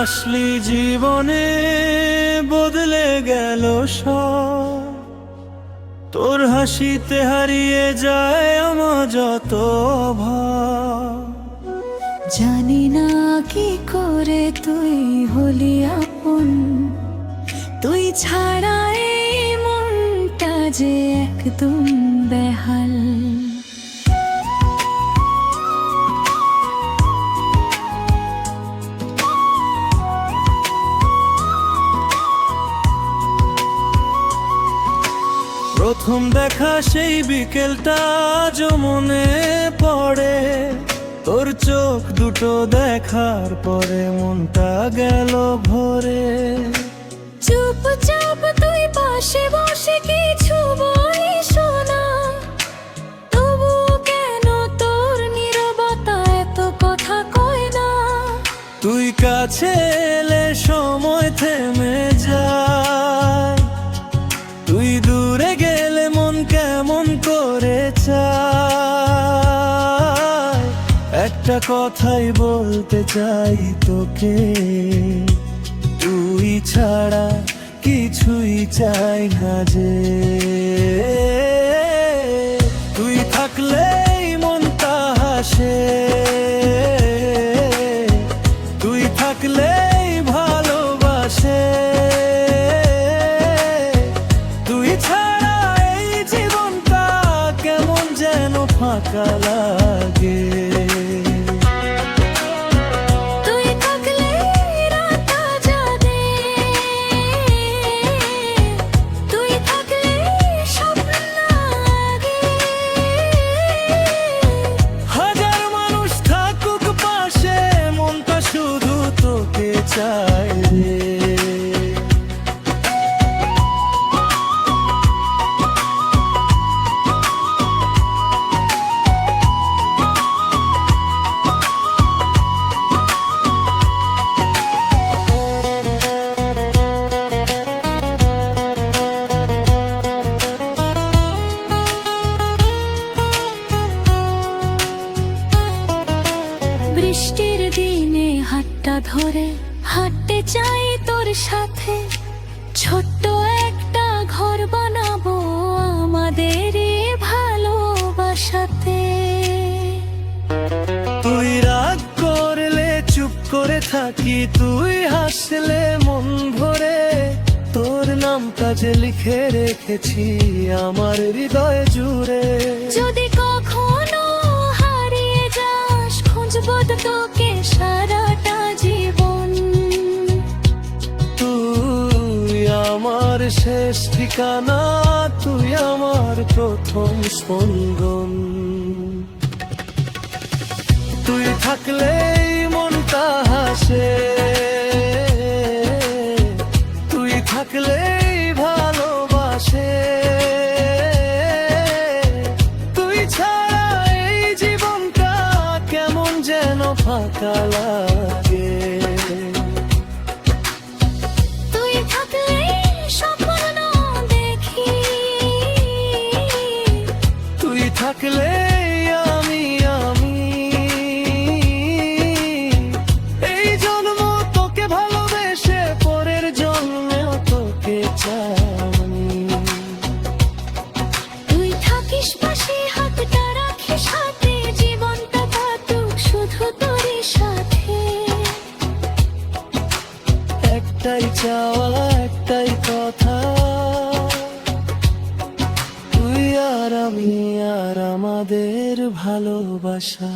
আসলি জীবনে বদলে গেল সব। তোর হাসিতে হারিয়ে যায় আমার যত ভাব। জানি না কি করে তুই হলি আপন, তুই ছাড়া এই মনটা যে একদম বেহাল। প্রথম দেখা সেই বিকেলটা আজ মনে পড়ে, তোর চোখ দুটো দেখার পরে মনটা গেল ভরে। চুপচাপ তুই পাশে বসে কিছু বলিস না, তবুও কেন তোর নীরবতা এত কথা কয় না। তুই কাছে এলে সময় থেমে যায়, তুই দূরে গেলে মন কেমন করে চায়। একটা কথাই বলতে চাই তোকে, তুই ছাড়া কিছুই চাই না যে। তুই থাকলেই মনটা হাসে, তুই থাকলেই ভালোবাসে। তুই ছাড়া এই জীবনটা কেমন যেন ফাঁকা লাগে। চাই রে বৃষ্টির দিনে হাতটা ধরে হাঁটতে চাই তোর সাথে, ছোট্ট একটা ঘর বানাবো আমাদের ভালোবাসাতে। তুই রাগ করলে চুপ করে থাকি, তুই হাসলে মন ভরে। তোর নামটা যে লিখে রেখেছি আমার হৃদয় জুড়ে। যদি কখনো হারিয়ে যাস খুঁজবো তোকে সারাটা জীবন। আমার শেষ ঠিকানা, তুই আমার প্রথম স্পন্দন। তুই থাকলেই মনটা হাসে, তুই থাকলেই ভালোবাসে। তুই ছাড়া এই জীবনটা কেমন যেন ফাঁকা লাগে। থাকলে আমি এই জন্ম তোকে ভালোবেসে পরের জন্মেও তোকে চাই। তুই থাকিস পাশে হাতটা রাখিস হাতে, জীবনটা কাটুক শুধু তোরই সাথে। একটাই চাওয়া একটাই কথা, তুই আর আমি আর আমাদের ভালোবাসা।